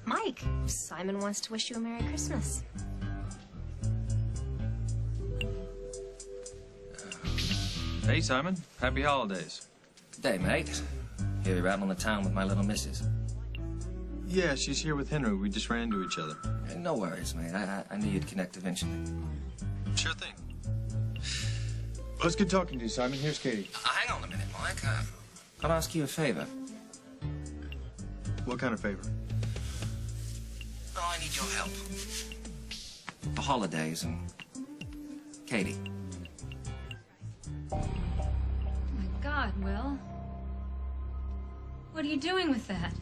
Mike, Simon wants to wish you a Merry Christmas. Hey, Simon. Happy holidays. Good day, mate. Here you're out on the town with my little missus. Yeah, she's here with Henry. We just ran into each other. Hey, no worries, mate. I knew you'd connect eventually. Sure thing. Well, it's good talking to you, Simon. Here's Katie. Hang on a minute, Mike. I'll ask you a favor. What kind of favor? Oh, I need your help. The holidays and Katie. Oh, my God, Will. What are you doing with that?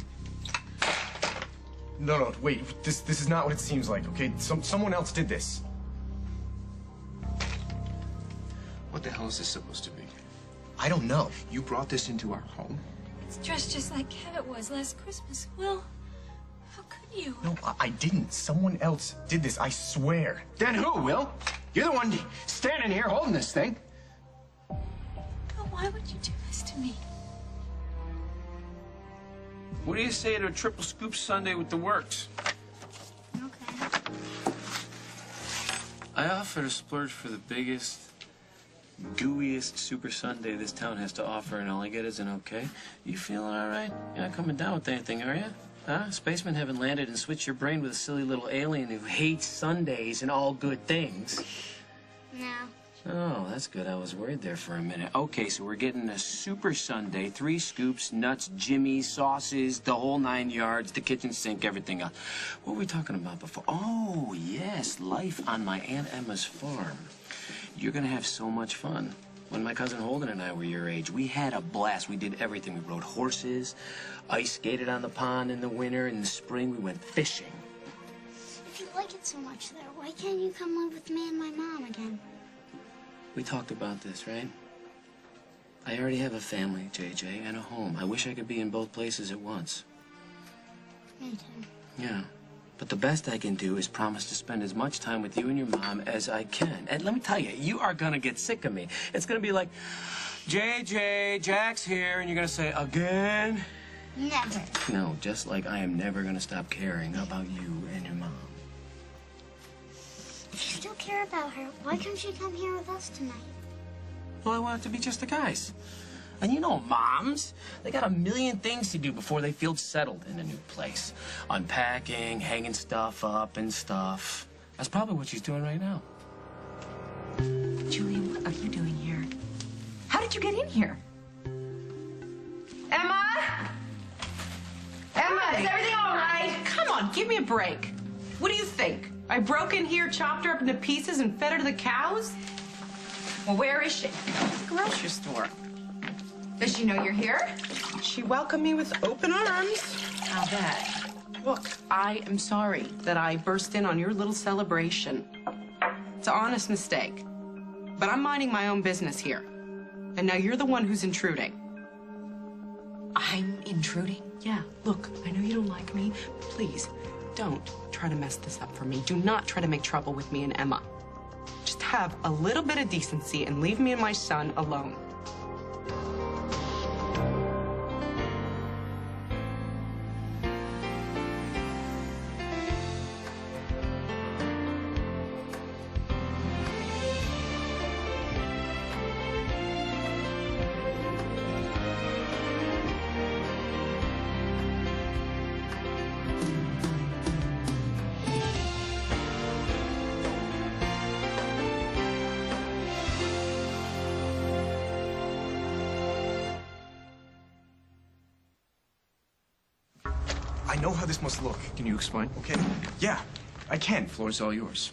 No, wait. This is not what it seems like, okay? Someone else did this. What the hell is this supposed to be? I don't know. You brought this into our home? It's dressed just like Cabot was last Christmas. Will, how could you? No, I didn't. Someone else did this, I swear. Then who, Will? You're the one standing here holding this thing. Will, why would you do this to me? What do you say to a triple scoop sundae with the works? Okay. I offer to splurge for the biggest, gooeyest super sundae this town has to offer, and all I get is an okay. You feeling all right? You're not coming down with anything, are you? Huh? Spacemen haven't landed and switched your brain with a silly little alien who hates sundaes and all good things. No. Oh, that's good. I was worried there for a minute. Okay, so we're getting a super sundae, 3 scoops, nuts, jimmies, sauces, the whole 9 yards, the kitchen sink, everything else. What were we talking about before? Oh, yes, life on my Aunt Emma's farm. You're gonna have so much fun. When my cousin Holden and I were your age, we had a blast. We did everything. We rode horses, ice skated on the pond in the winter. In the spring, we went fishing. If you like it so much there, why can't you come live with me and my mom again? We talked about this, right? I already have a family, JJ, and a home. I wish I could be in both places at once. Me too. Yeah. But the best I can do is promise to spend as much time with you and your mom as I can. And let me tell you, you are gonna get sick of me. It's gonna be like, JJ, Jack's here, and you're gonna say, again? Never. No, just like I am never gonna stop caring about you and your mom. If you still care about her, why can't she come here with us tonight? Well, I want it to be just the guys. And you know moms, they got a million things to do before they feel settled in a new place. Unpacking, hanging stuff up and stuff. That's probably what she's doing right now. Julie, what are you doing here? How did you get in here? Emma? Emma, is everything all right? Come on, give me a break. What do you think? I broke in here, chopped her up into pieces, and fed her to the cows? Well, where is she? The grocery store. Does she know you're here? She welcomed me with open arms. How bad? Look, I am sorry that I burst in on your little celebration. It's an honest mistake. But I'm minding my own business here. And now you're the one who's intruding. I'm intruding? Yeah, look, I know you don't like me. Please, don't try to mess this up for me. Do not try to make trouble with me and Emma. Just have a little bit of decency and leave me and my son alone. I know how this must look. Can you explain? Okay. Yeah, I can. Floor's all yours.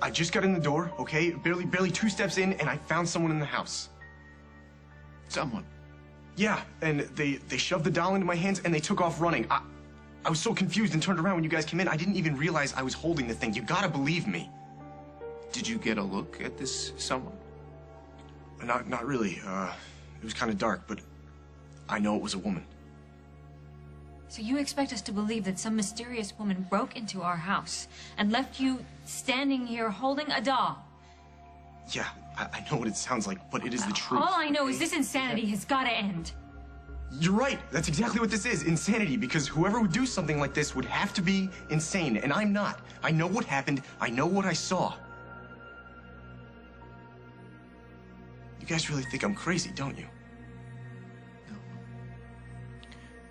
I just got in the door, okay? Barely 2 steps in, and I found someone in the house. Someone. Yeah, and they shoved the doll into my hands, and they took off running. I was so confused and turned around when you guys came in. I didn't even realize I was holding the thing. You gotta believe me. Did you get a look at this someone? Not really. It was kind of dark, but I know it was a woman. So you expect us to believe that some mysterious woman broke into our house and left you standing here holding a doll? Yeah, I know what it sounds like, but it is the truth. All I know is this insanity has got to end. You're right. That's exactly what this is. Insanity. Because whoever would do something like this would have to be insane. And I'm not. I know what happened. I know what I saw. You guys really think I'm crazy, don't you?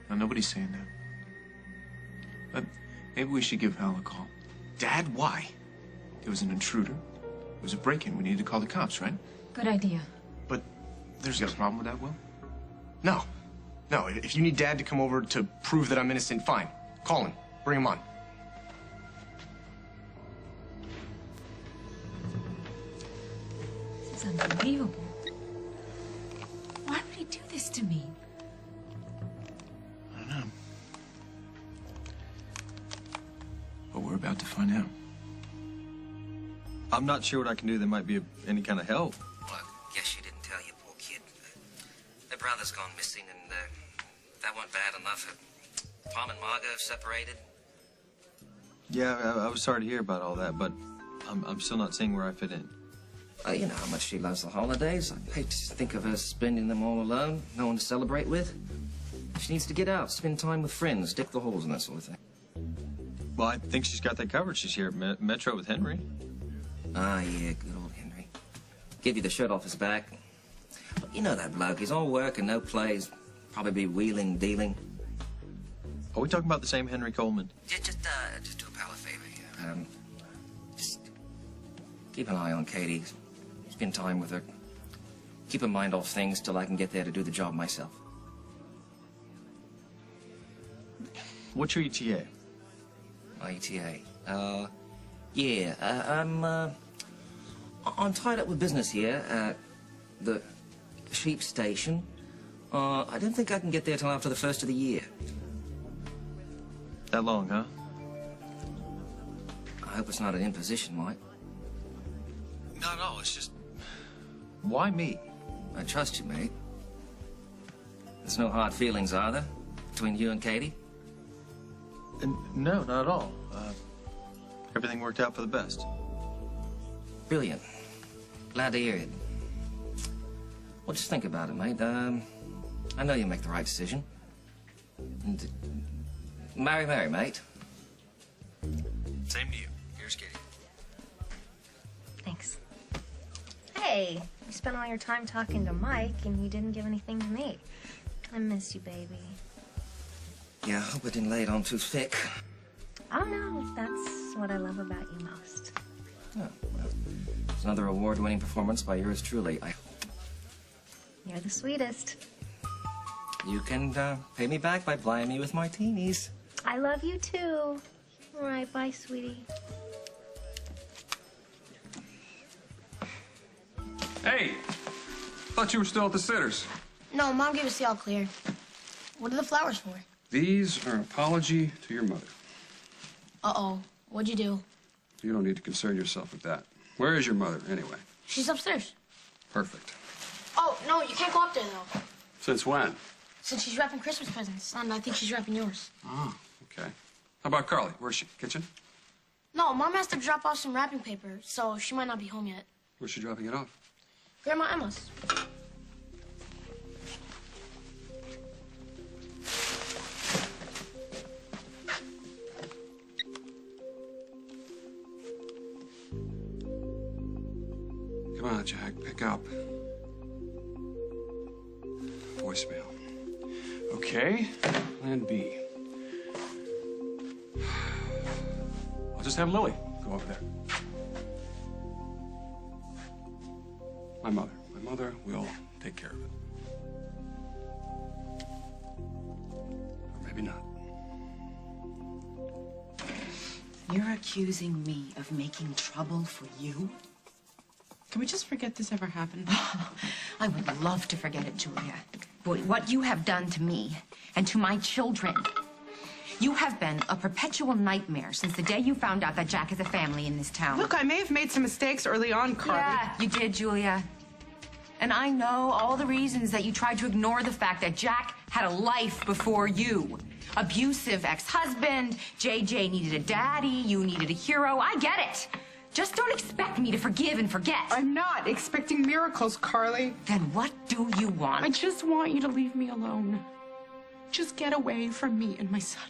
No, nobody's saying that. But maybe we should give Hal a call. Dad, why? There was an intruder. It was a break-in. We needed to call the cops, right? Good idea. But there's You got a problem with that, Will? No. No, if you need Dad to come over to prove that I'm innocent, fine. Call him. Bring him on. This is unbelievable. Why would he do this to me? I don't know. But we're about to find out. I'm not sure what I can do that might be of any kind of help. Well, I guess she didn't tell you, poor kid. Their brother's gone missing, and that wasn't bad enough. Tom and Margot have separated. Yeah, I was sorry to hear about all that, but I'm still not seeing where I fit in. You know how much she loves the holidays. I hate to think of her spending them all alone, no one to celebrate with. She needs to get out, spend time with friends, dick the holes and that sort of thing. Well, I think she's got that covered. She's here at Metro with Henry. Ah, yeah, good old Henry. Give you the shirt off his back. You know that bloke. He's all work and no plays. Probably be wheeling, dealing. Are we talking about the same Henry Coleman? Just do a pal a favor here. Just keep an eye on Katie. Spend time with her. Keep her mind off things till I can get there to do the job myself. What's your ETA? My ETA? I'm tied up with business here at the sheep station. I don't think I can get there till after the first of the year. That long, huh? I hope it's not an imposition, Mike. Not at all. It's just... Why me? I trust you, mate. There's no hard feelings, are there? Between you and Katie? No, not at all. Everything worked out for the best. Brilliant. Glad to hear it. Well, just think about it, mate. I know you'll make the right decision. And marry, mate. Same to you. Here's Katie. Thanks. Hey, you spent all your time talking to Mike, and you didn't give anything to me. I miss you, baby. Yeah, I hope I didn't lay it on too thick. Oh, no, that's what I love about you most. Oh, well, it's another award-winning performance by yours truly. You're the sweetest. You can pay me back by plying me with martinis. I love you, too. All right, bye, sweetie. Hey, thought you were still at the sitters. No, Mom gave us the all clear. What are the flowers for? These are an apology to your mother. Uh-oh. What'd you do? You don't need to concern yourself with that. Where is your mother, anyway? She's upstairs. Perfect. Oh, no, you can't go up there, though. Since when? Since she's wrapping Christmas presents, and I think she's wrapping yours. Oh, okay. How about Carly? Where's she? Kitchen? No, Mom has to drop off some wrapping paper, so she might not be home yet. Where's she dropping it off? Grandma Emma's. Come on, Jack, pick up. Voicemail. Okay, plan B. I'll just have Lily go over there. My mother will take care of it. Or maybe not. You're accusing me of making trouble for you? Can we just forget this ever happened? I would love to forget it, Julia. But what you have done to me and to my children, you have been a perpetual nightmare since the day you found out that Jack has a family in this town. Look, I may have made some mistakes early on, Carly. Yeah, you did, Julia. And I know all the reasons that you tried to ignore the fact that Jack had a life before you. Abusive ex-husband, JJ needed a daddy, you needed a hero. I get it. Just don't expect me to forgive and forget. I'm not expecting miracles, Carly. Then what do you want? I just want you to leave me alone. Just get away from me and my son.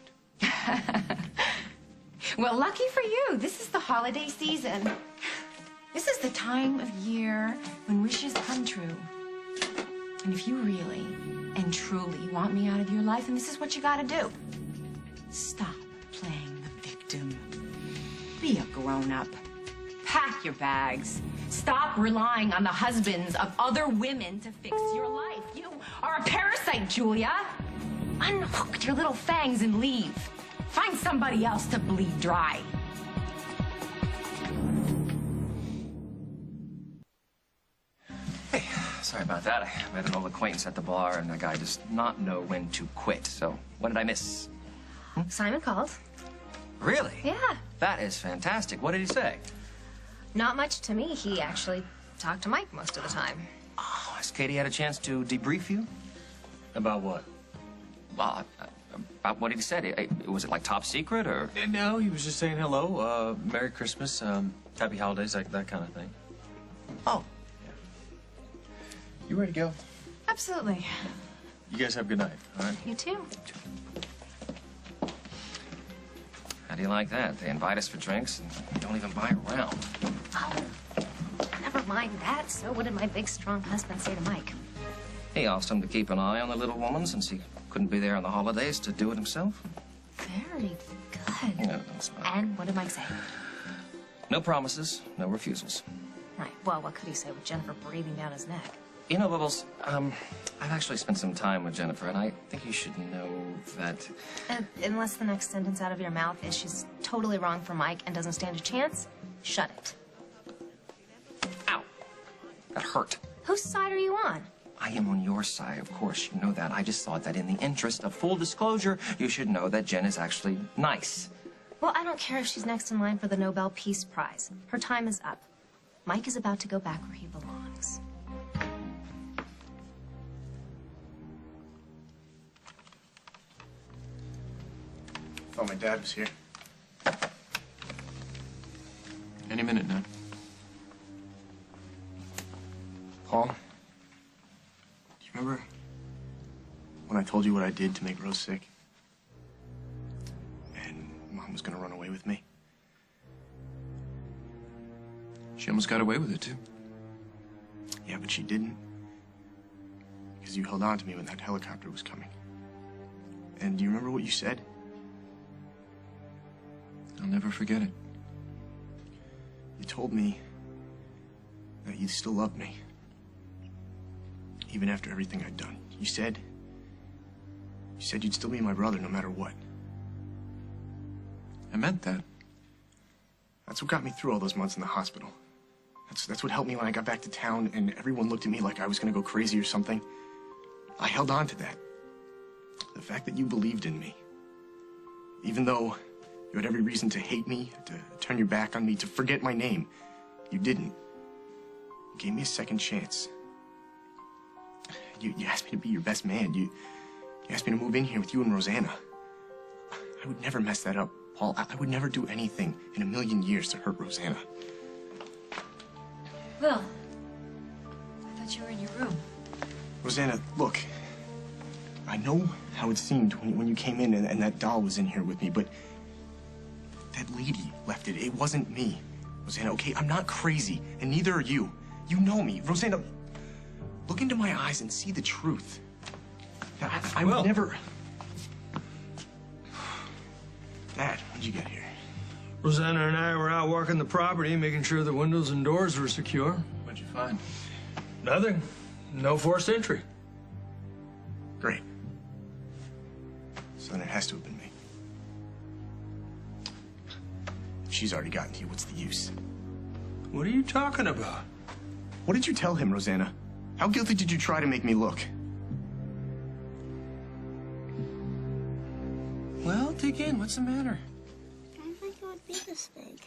Well, lucky for you, this is the holiday season. This is the time of year when wishes come true. And if you really and truly want me out of your life, then this is what you gotta do. Stop playing the victim. Be a grown-up. Pack your bags. Stop relying on the husbands of other women to fix your life. You are a parasite, Julia. Unhook your little fangs and leave. Find somebody else to bleed dry. Hey, sorry about that. I made an old acquaintance at the bar, and the guy does not know when to quit. So, what did I miss? Simon called. Really? Yeah. That is fantastic. What did he say? Not much to me. He actually talked to Mike most of the time. Oh, has Katie had a chance to debrief you? About what? About what he said. Was it like top secret, or? No, he was just saying hello, Merry Christmas, Happy Holidays, like that kind of thing. Oh. You ready to go? Absolutely. You guys have a good night, all right? You too. How do you like that? They invite us for drinks and don't even buy a round. Oh, never mind that. So what did my big, strong husband say to Mike? He asked him to keep an eye on the little woman since he couldn't be there on the holidays to do it himself. Very good. No, that's not. And what did Mike say? No promises, no refusals. Right. Well, what could he say with Jennifer breathing down his neck? You know, Bubbles, I've actually spent some time with Jennifer, and I think you should know that... Unless the next sentence out of your mouth is she's totally wrong for Mike and doesn't stand a chance, shut it. Ow! That hurt. Whose side are you on? I am on your side, of course. You know that. I just thought that in the interest of full disclosure, you should know that Jen is actually nice. Well, I don't care if she's next in line for the Nobel Peace Prize. Her time is up. Mike is about to go back where he belongs. Thought my dad was here. Any minute now. Paul, do you remember when I told you what I did to make Rose sick? And Mom was gonna run away with me? She almost got away with it, too. Yeah, but she didn't. Because you held on to me when that helicopter was coming. And do you remember what you said? I'll never forget it. You told me that you still loved me. Even after everything I'd done. You said you'd still be my brother no matter what. I meant that. That's what got me through all those months in the hospital. That's what helped me when I got back to town and everyone looked at me like I was gonna go crazy or something. I held on to that. The fact that you believed in me. Even though you had every reason to hate me, to turn your back on me, to forget my name, you didn't. You gave me a second chance. You asked me to be your best man. You asked me to move in here with you and Rosanna. I would never mess that up, Paul. I would never do anything in a million years to hurt Rosanna. Will, I thought you were in your room. Rosanna, look. I know how it seemed when you came in and that doll was in here with me, but that lady left it. It wasn't me. Rosanna, okay, I'm not crazy, and neither are you. You know me. Rosanna, look into my eyes and see the truth. I would never... Dad, when'd you get here? Rosanna and I were out walking the property, making sure the windows and doors were secure. What'd you find? Nothing. No forced entry. Great. So then it has to have been me. If she's already gotten to you, what's the use? What are you talking about? What did you tell him, Rosanna? How guilty did you try to make me look? Well, dig in. What's the matter? I didn't think it would be this big.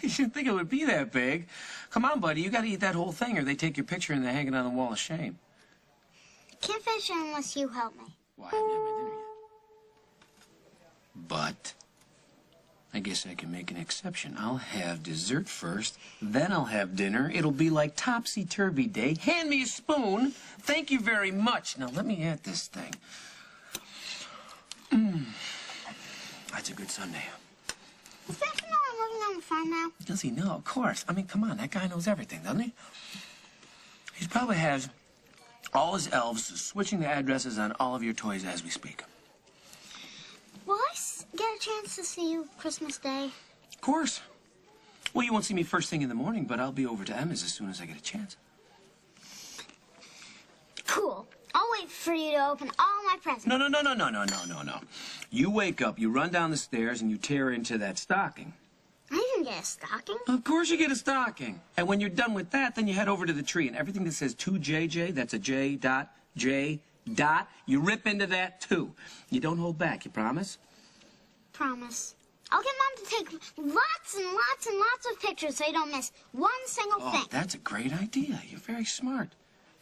You didn't think it would be that big. Come on, buddy. You got to eat that whole thing, or they take your picture and they hang it on the wall of shame. Can't finish it unless you help me. Well, I haven't had my dinner yet. But I guess I can make an exception. I'll have dessert first, then I'll have dinner. It'll be like topsy-turvy day. Hand me a spoon. Thank you very much. Now, let me at this thing. That's a good Sunday. Does Becky know I'm living on the farm now? Does he know? Of course. I mean, come on, that guy knows everything, doesn't he? He probably has all his elves switching the addresses on all of your toys as we speak. Will I get a chance to see you Christmas Day? Of course. Well, you won't see me first thing in the morning, but I'll be over to Emma's as soon as I get a chance. Cool. I'll wait for you to open all my presents. No. You wake up, you run down the stairs, and you tear into that stocking. I didn't get a stocking. Of course you get a stocking. And when you're done with that, then you head over to the tree, and everything that says to JJ, that's a J dot, you rip into that, too. You don't hold back, you promise? Promise. I'll get Mom to take lots and lots and lots of pictures so you don't miss one single thing. Oh, that's a great idea. You're very smart.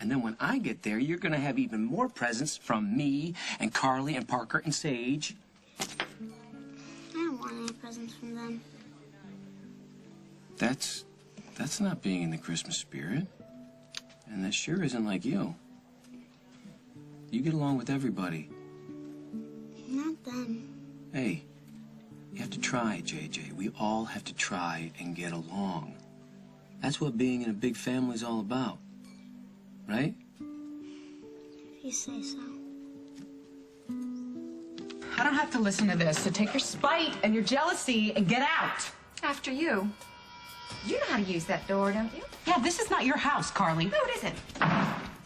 And then when I get there, you're going to have even more presents from me and Carly and Parker and Sage. I don't want any presents from them. That's not being in the Christmas spirit. And that sure isn't like you. You get along with everybody. Not them. Hey, you have to try, JJ. We all have to try and get along. That's what being in a big family's all about. Right? If you say so. I don't have to listen to this, so take your spite and your jealousy and get out. After you. You know how to use that door, don't you? Yeah, this is not your house, Carly. No, it isn't.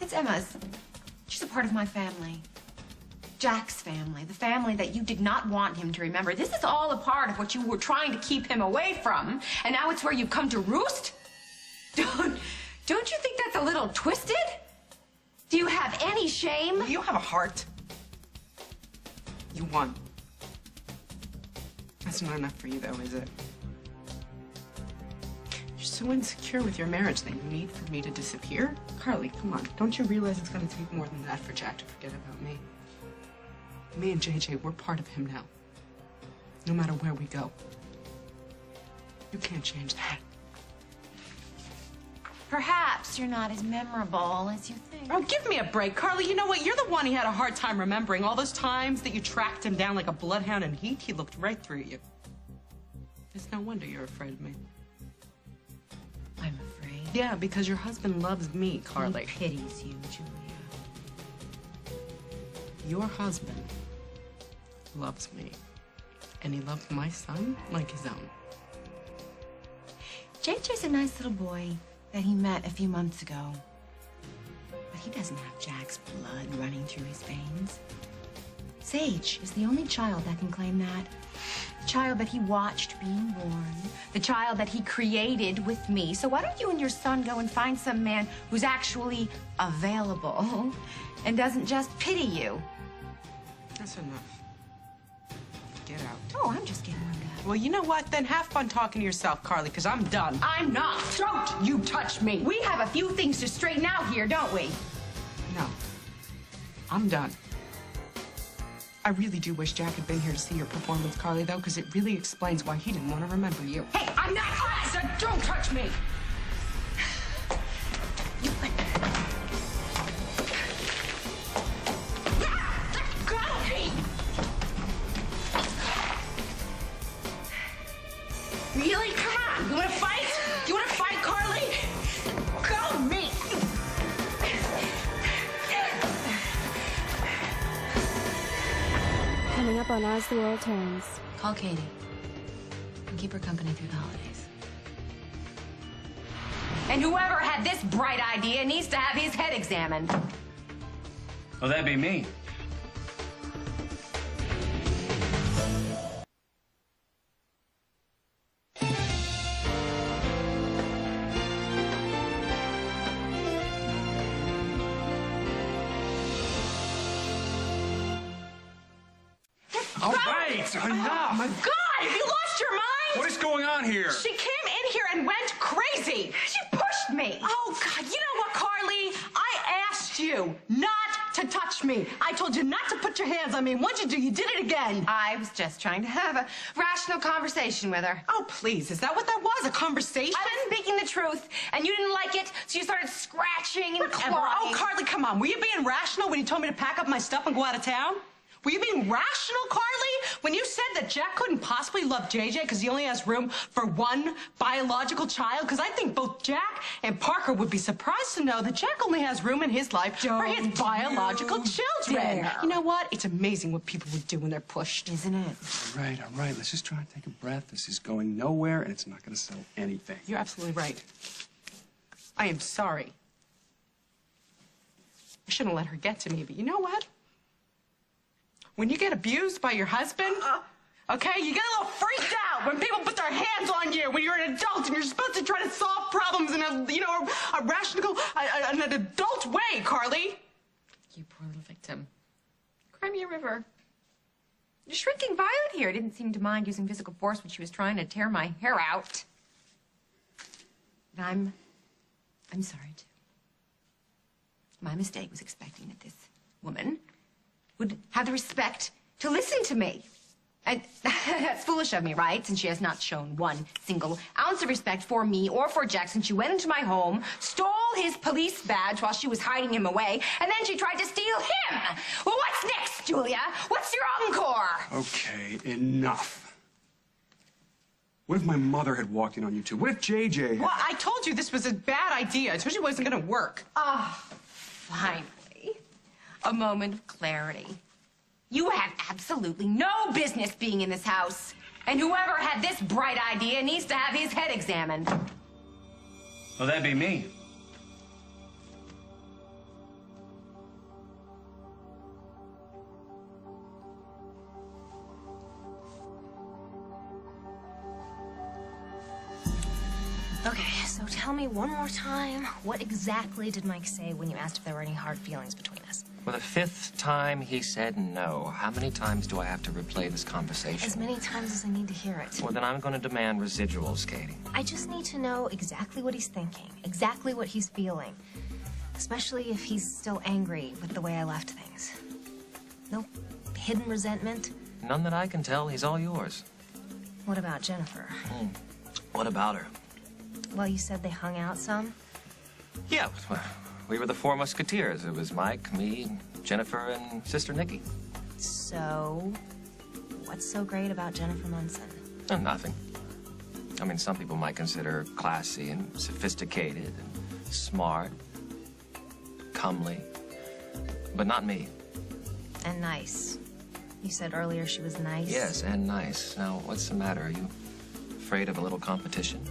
It's Emma's. She's a part of my family. Jack's family. The family that you did not want him to remember. This is all a part of what you were trying to keep him away from. And now it's where you've come to roost? Don't you think that's a little twisted? Do you have any shame? You have a heart. You won. That's not enough for you, though, is it? You're so insecure with your marriage that you need for me to disappear? Carly, come on. Don't you realize it's going to take more than that for Jack to forget about me? Me and JJ, we're part of him now. No matter where we go. You can't change that. Perhaps you're not as memorable as you think. Oh, give me a break. Carly, you know what? You're the one he had a hard time remembering. All those times that you tracked him down like a bloodhound in heat, he looked right through you. It's no wonder you're afraid of me. I'm afraid. Yeah, because your husband loves me, Carly. He pities you, Julia. Your husband loves me. And he loved my son like his own. JJ's a nice little boy that he met a few months ago. But he doesn't have Jack's blood running through his veins. Sage is the only child that can claim that. The child that he watched being born. The child that he created with me. So why don't you and your son go and find some man who's actually available and doesn't just pity you? That's enough. Get out. Oh, I'm just getting warmed up. Well, you know what? Then have fun talking to yourself, Carly, because I'm done. I'm not. Don't you touch me. We have a few things to straighten out here, don't we? No. I'm done. I really do wish Jack had been here to see your performance, Carly, though, because it really explains why he didn't want to remember you. Hey, I'm not. So don't touch me. You Really? Come on. You want to fight? You want to fight, Carly? Go me. Coming up on As the World Turns. Call Katie and keep her company through the holidays. And whoever had this bright idea needs to have his head examined. Well, that'd be me. All right, enough. Oh, my God. Have you lost your mind? What is going on here? She came in here and went crazy. She pushed me. Oh, God. You know what, Carly? I asked you not to touch me. I told you not to put your hands on me. And what'd you do? You did it again. I was just trying to have a rational conversation with her. Oh, please. Is that what that was? A conversation? I was speaking the truth, and you didn't like it, so you started scratching and Whatever. clawing. Oh, Carly, come on. Were you being rational when you told me to pack up my stuff and go out of town? Were you being rational, Carly? When you said that Jack couldn't possibly love JJ because he only has room for one biological child? Because I think both Jack and Parker would be surprised to know that Jack only has room in his life for his biological children. dare. You know what? It's amazing what people would do when they're pushed. Isn't it? All right. Let's just try and take a breath. This is going nowhere, and it's not going to settle anything. You're absolutely right. I am sorry. I shouldn't let her get to me, but you know what? When you get abused by your husband, okay, you get a little freaked out when people put their hands on you when you're an adult and you're supposed to try to solve problems in a rational, an adult way, Carly. You poor little victim. Cry me a river. The shrinking Violet here didn't seem to mind using physical force when she was trying to tear my hair out. But I'm sorry, too. My mistake was expecting that this woman would have the respect to listen to me. And that's foolish of me, right? Since she has not shown one single ounce of respect for me or for Jack since she went into my home, stole his police badge while she was hiding him away, and then she tried to steal him. Well, what's next, Julia? What's your encore? Okay, enough. What if my mother had walked in on you two? What if JJ had... Well, I told you this was a bad idea. I told you it wasn't going to work. Finally. A moment of clarity. You have absolutely no business being in this house. And whoever had this bright idea needs to have his head examined. Well, that'd be me. Okay, so tell me one more time, what exactly did Mike say when you asked if there were any hard feelings between us? For the 5th time, he said no. How many times do I have to replay this conversation? As many times as I need to hear it. Well, then I'm going to demand residuals, Katie. I just need to know exactly what he's thinking, exactly what he's feeling. Especially if he's still angry with the way I left things. No hidden resentment? None that I can tell. He's all yours. What about Jennifer? What about her? Well, you said they hung out some? Yeah, well, we were the 4 Musketeers. It was Mike, me, Jennifer, and Sister Nikki. So, what's so great about Jennifer Munson? Nothing. I mean, some people might consider her classy and sophisticated and smart, comely, but not me. And nice. You said earlier she was nice? Yes, and nice. Now, what's the matter? Are you afraid of a little competition?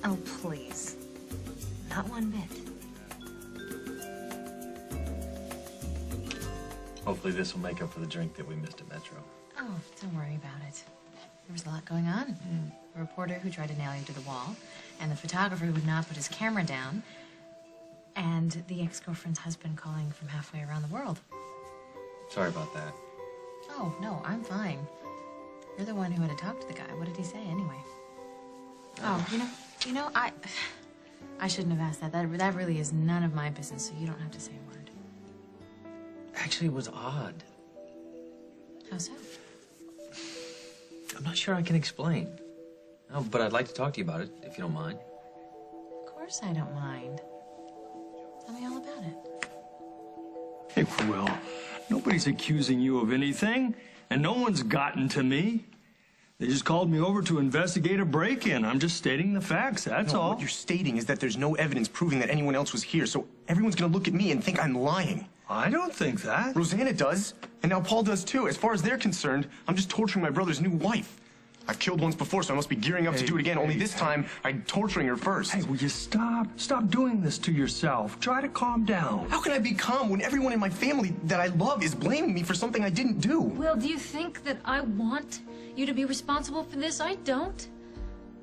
Oh, please. Not one bit. Hopefully this will make up for the drink that we missed at Metro. Oh, don't worry about it. There was a lot going on. A reporter who tried to nail you to the wall, and the photographer who would not put his camera down, and the ex-girlfriend's husband calling from halfway around the world. Sorry about that. Oh, no, I'm fine. You're the one who had to talk to the guy. What did he say, anyway? Oh, I shouldn't have asked that. That really is none of my business, so you don't have to say a word. Actually, it was odd. How so? I'm not sure I can explain. Oh, but I'd like to talk to you about it, if you don't mind. Of course I don't mind. Tell me all about it. Hey, well, nobody's accusing you of anything, and no one's gotten to me. They just called me over to investigate a break-in. I'm just stating the facts, that's all. What you're stating is that there's no evidence proving that anyone else was here, so everyone's gonna look at me and think I'm lying. I don't think that. Rosanna does, and now Paul does too. As far as they're concerned, I'm just torturing my brother's new wife. I've killed once before, so I must be gearing up to do it again, only this time I'm torturing her first. Hey, will you stop? Stop doing this to yourself. Try to calm down. How can I be calm when everyone in my family that I love is blaming me for something I didn't do? Well, do you think that I want you to be responsible for this? I don't.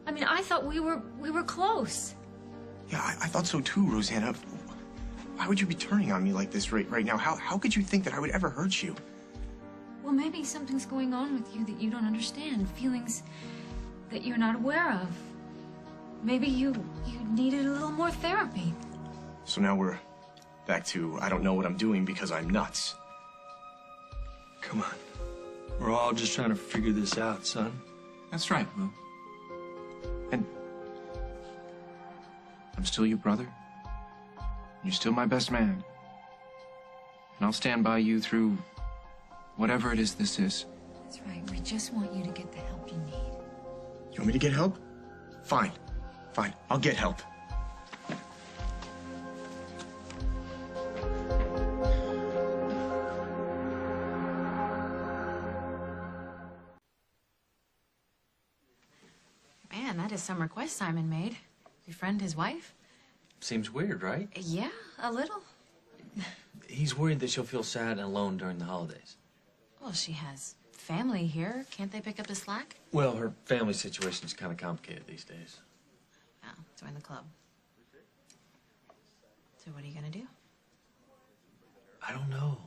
I mean, I thought we were close. Yeah, I thought so too, Rosanna. Why would you be turning on me like this right now? How could you think that I would ever hurt you? Well, maybe something's going on with you that you don't understand. Feelings that you're not aware of. Maybe you needed a little more therapy. So now we're back to I don't know what I'm doing because I'm nuts. Come on. We're all just trying to figure this out, son. That's right, Will. And I'm still your brother. You're still my best man. And I'll stand by you through Whatever it is this is. That's right. We just want you to get the help you need. You want me to get help? Fine. Fine. I'll get help. Man, that is some request Simon made. Befriend his wife? Seems weird, right? Yeah, a little. He's worried that she'll feel sad and alone during the holidays. Well, she has family here. Can't they pick up the slack? Well, her family situation's kind of complicated these days. Oh, join the club. So what are you gonna do? I don't know.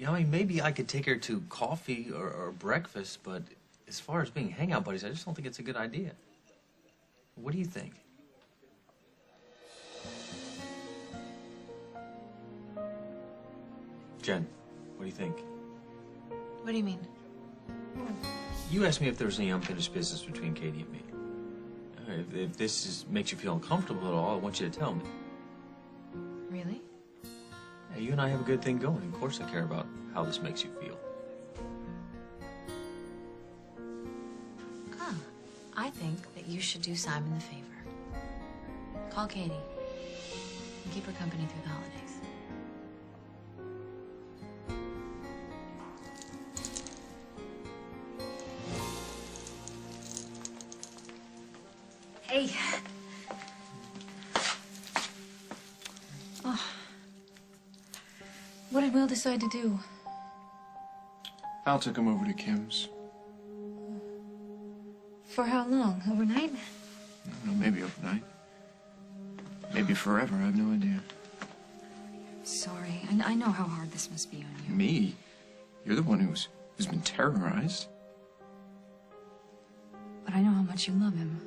I mean, maybe I could take her to coffee or breakfast, but as far as being hangout buddies, I just don't think it's a good idea. What do you think? Jen, what do you think? What do you mean? You asked me if there was any unfinished business between Katie and me. If makes you feel uncomfortable at all, I want you to tell me. Really? Yeah, you and I have a good thing going. Of course I care about how this makes you feel. Huh. I think that you should do Simon the favor. Call Katie and keep her company through the holidays. Hey. Oh. What did Will decide to do? Al took him over to Kim's. For how long? Overnight? I don't know, maybe overnight. Maybe forever, I have no idea. Sorry. I know how hard this must be on you. Me? You're the one who's been terrorized. But I know how much you love him.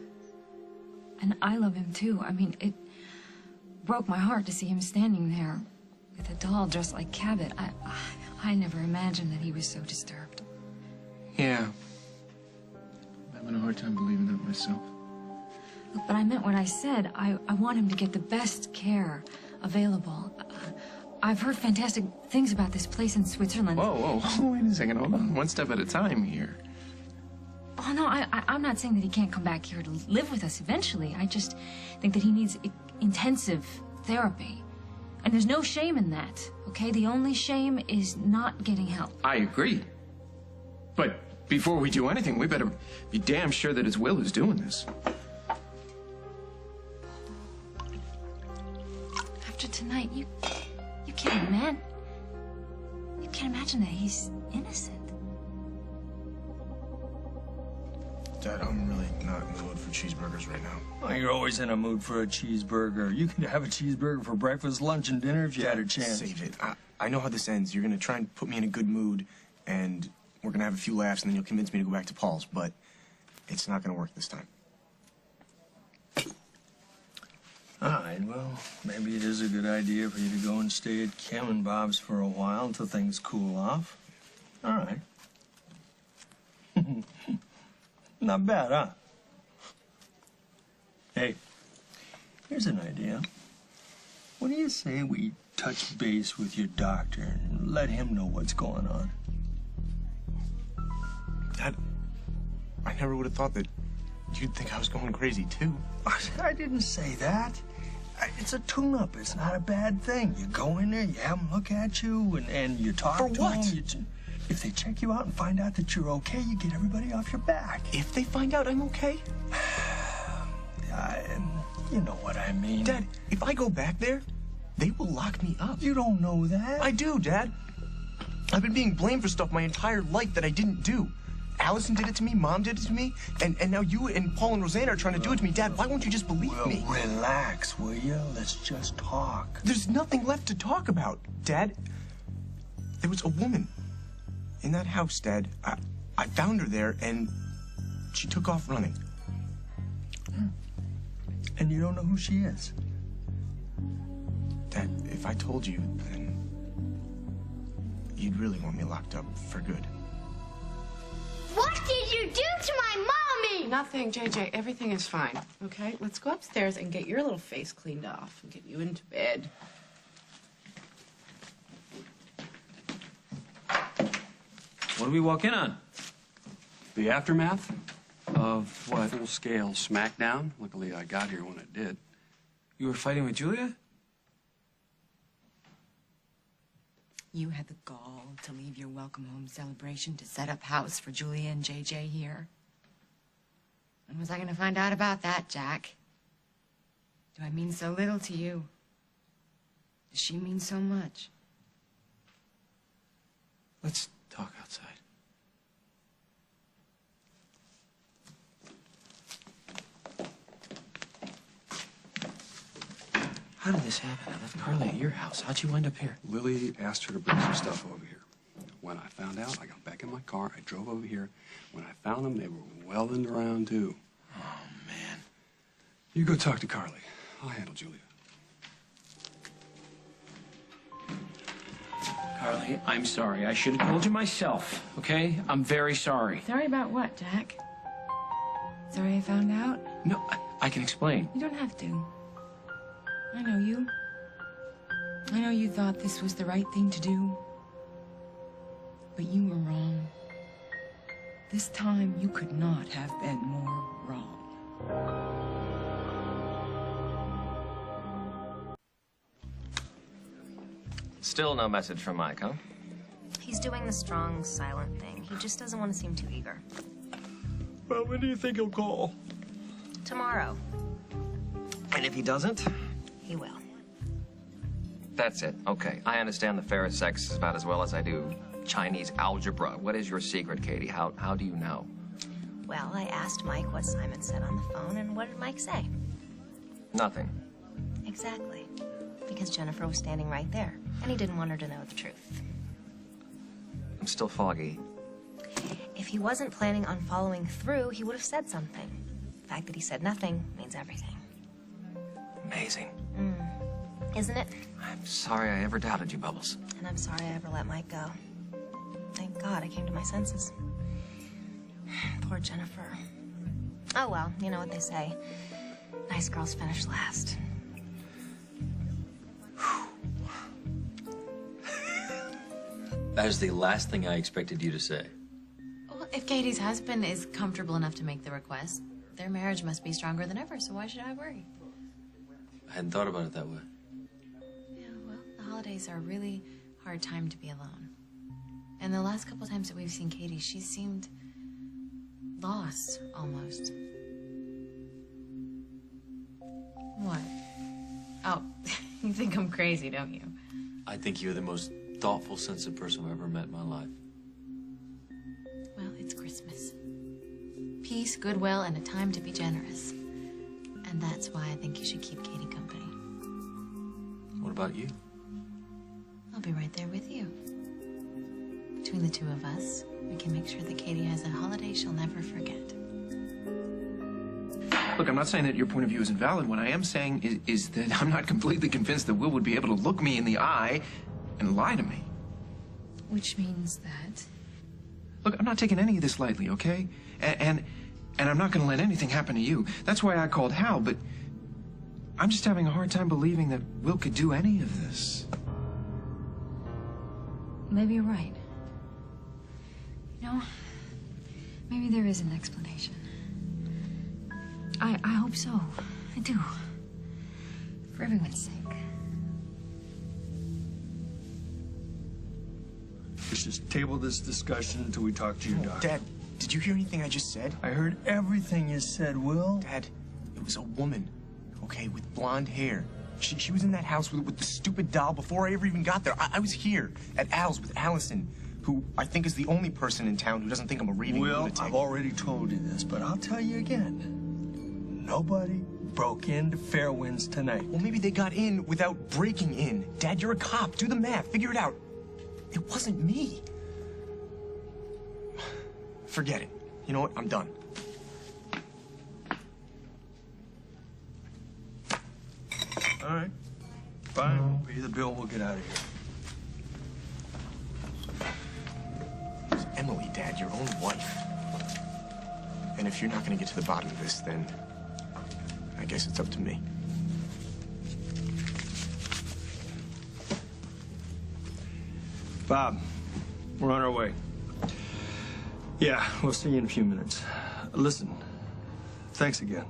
And I love him too. I mean, it broke my heart to see him standing there with a doll dressed like Cabot. I never imagined that he was so disturbed. Yeah. I'm having a hard time believing that myself. Look, but I meant what I said. I want him to get the best care available. I've heard fantastic things about this place in Switzerland. Whoa, wait a second. Hold on. One step at a time here. Oh, no, I'm not saying that he can't come back here to live with us eventually. I just think that he needs intensive therapy. And there's no shame in that, okay? The only shame is not getting help. I agree. But before we do anything, we better be damn sure that his will is doing this. After tonight, you can't imagine that he's innocent. Dad, I'm really not in the mood for cheeseburgers right now. Oh, you're always in a mood for a cheeseburger. You can have a cheeseburger for breakfast, lunch, and dinner if you had a chance. Save it. I know how this ends. You're going to try and put me in a good mood, and we're going to have a few laughs, and then you'll convince me to go back to Paul's, but it's not going to work this time. All right, well, maybe it is a good idea for you to go and stay at Kim and Bob's for a while until things cool off. All right. Not bad, huh? Hey, here's an idea. What do you say we touch base with your doctor and let him know what's going on? Dad, I never would have thought that you'd think I was going crazy, too. I didn't say that. It's a tune-up. It's not a bad thing. You go in there, you have them look at you, and you talk to them. For what? If they check you out and find out that you're okay, you get everybody off your back. If they find out I'm okay? You know what I mean. Dad, if I go back there, they will lock me up. You don't know that. I do, Dad. I've been being blamed for stuff my entire life that I didn't do. Allison did it to me, Mom did it to me, and now you and Paul and Rosanna are trying to do it to me. Dad, why won't you just believe me? Relax, will you? Let's just talk. There's nothing left to talk about, Dad. There was a woman in that house, Dad. I found her there, and she took off running. And you don't know who she is? Dad, if I told you, then you'd really want me locked up for good. What did you do to my mommy? Nothing, JJ. Everything is fine, okay? Let's go upstairs and get your little face cleaned off and get you into bed. What did we walk in on? The aftermath? Of what? Full-scale smackdown. Luckily, I got here when it did. You were fighting with Julia? You had the gall to leave your welcome home celebration to set up house for Julia and JJ here. When was I going to find out about that, Jack? Do I mean so little to you? Does she mean so much? Let's talk outside. How did this happen? I left Carly at your house. How'd you wind up here? Lily asked her to bring some stuff over here. When I found out, I got back in my car. I drove over here. When I found them, they were well and around, too. Oh, man. You go talk to Carly. I'll handle Julia. Carly, I'm sorry. I should have told you myself, okay? I'm very sorry. Sorry about what, Jack? Sorry I found out? No, I can explain. You don't have to. I know you. I know you thought this was the right thing to do. But you were wrong. This time, you could not have been more wrong. Still no message from Mike, huh? He's doing the strong, silent thing. He just doesn't want to seem too eager. Well, when do you think he'll call? Tomorrow. And if he doesn't? He will. That's it. Okay. I understand the fair sex about as well as I do Chinese algebra. What is your secret, Katie? How do you know? Well, I asked Mike what Simon said on the phone, and what did Mike say? Nothing. Exactly. Because Jennifer was standing right there, and he didn't want her to know the truth. I'm still foggy. If he wasn't planning on following through, he would have said something. The fact that he said nothing means everything. Amazing. Isn't it? I'm sorry I ever doubted you, Bubbles. And I'm sorry I ever let Mike go. Thank God I came to my senses. Poor Jennifer. Oh, well, you know what they say. Nice girls finish last. That is the last thing I expected you to say. Well, if Katie's husband is comfortable enough to make the request, their marriage must be stronger than ever, so why should I worry? I hadn't thought about it that way. Yeah, well, the holidays are a really hard time to be alone. And the last couple times that we've seen Katie, she seemed lost, almost. What? Oh, you think I'm crazy, don't you? I think you're the most thoughtful, sensitive person I've ever met in my life. Well, it's Christmas. Peace, goodwill, and a time to be generous. And that's why I think you should keep Katie company. What about you? I'll be right there with you. Between the two of us, we can make sure that Katie has a holiday she'll never forget. Look, I'm not saying that your point of view isn't valid. What I am saying is that I'm not completely convinced that Will would be able to look me in the eye and lie to me. Which means that... Look, I'm not taking any of this lightly, okay? And I'm not going to let anything happen to you. That's why I called Hal, but I'm just having a hard time believing that Will could do any of this. Maybe you're right. You know, maybe there is an explanation. I hope so. I do. For everyone's sake. Let's just table this discussion until we talk to your doctor. Dad, did you hear anything I just said? I heard everything you said, Will. Dad, it was a woman, okay, with blonde hair. She was in that house with the stupid doll before I ever even got there. I was here at Al's with Allison, who I think is the only person in town who doesn't think I'm a raving lunatic. I've already told you this, but I'll tell you again. Nobody broke into Fairwinds tonight. Well, maybe they got in without breaking in. Dad, you're a cop. Do the math. Figure it out. It wasn't me. Forget it. You know what? I'm done. All right. Fine. We'll pay the bill. We'll get out of here. It's Emily, Dad, your own wife. And if you're not going to get to the bottom of this, then I guess it's up to me. Bob, we're on our way. Yeah, we'll see you in a few minutes. Listen, thanks again.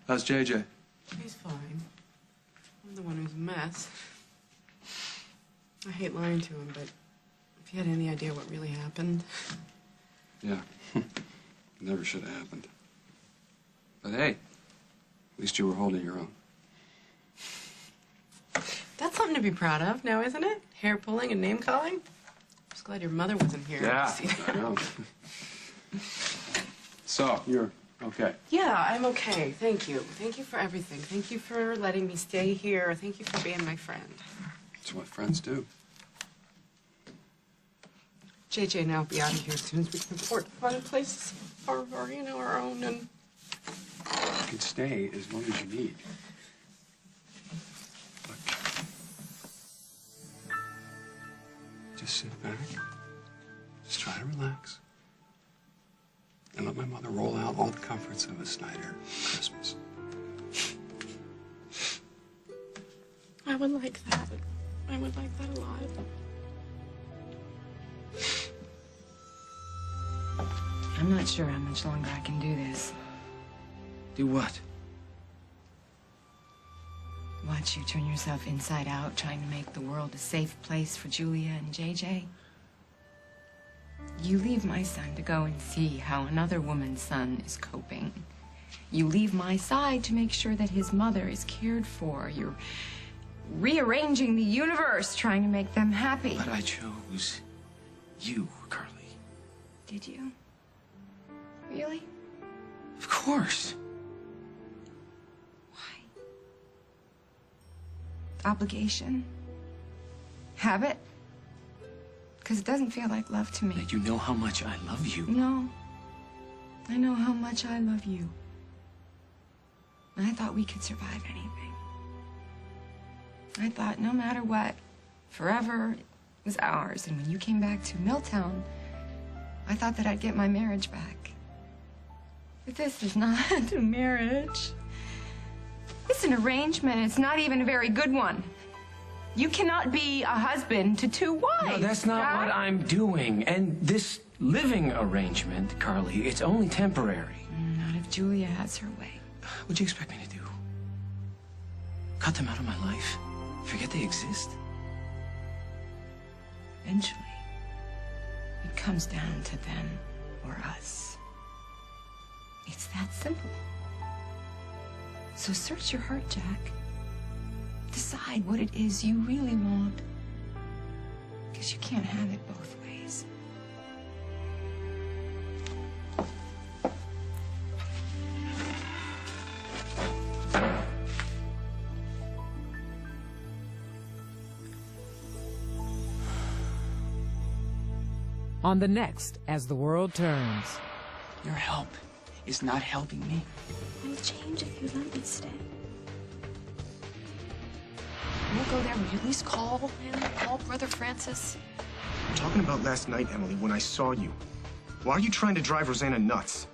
How's JJ? He's fine. I'm the one who's a mess. I hate lying to him, but if you had any idea what really happened... Yeah. Never should have happened. But hey, at least you were holding your own. That's something to be proud of now, isn't it? Hair pulling and name calling. I'm just glad your mother wasn't here. Yeah, to see that. I know. So, you're okay? Yeah, I'm okay. Thank you. Thank you for everything. Thank you for letting me stay here. Thank you for being my friend. It's what friends do. JJ and I'll be out of here as soon as we can afford to find a place our own, and... You can stay as long as you need. Look. Just sit back. Just try to relax. And let my mother roll out all the comforts of a Snyder Christmas. I would like that. I would like that a lot. I'm not sure how much longer I can do this. Do what? Watch you turn yourself inside out, trying to make the world a safe place for Julia and JJ. You leave my son to go and see how another woman's son is coping. You leave my side to make sure that his mother is cared for. You're rearranging the universe, trying to make them happy. But I chose you, Carly. Did you? Really? Of course. Obligation? Habit? Because it doesn't feel like love to me. You know how much I love you. No. I know how much I love you. And I thought we could survive anything. I thought no matter what, forever was ours. And when you came back to Milltown, I thought that I'd get my marriage back. But this is not a marriage. It's an arrangement. It's not even a very good one. You cannot be a husband to two wives. No, that's not what I'm doing. And this living arrangement, Carly, it's only temporary. Not if Julia has her way. What'd you expect me to do? Cut them out of my life? Forget they exist? Eventually, it comes down to them or us. It's that simple. So search your heart, Jack. Decide what it is you really want. Because you can't have it both ways. On the next As the World Turns. Your help is not helping me. I'll change if you let me stay. We'll go there. Will you at least call him? Call Brother Francis? I'm talking about last night, Emily, when I saw you. Why are you trying to drive Rosanna nuts?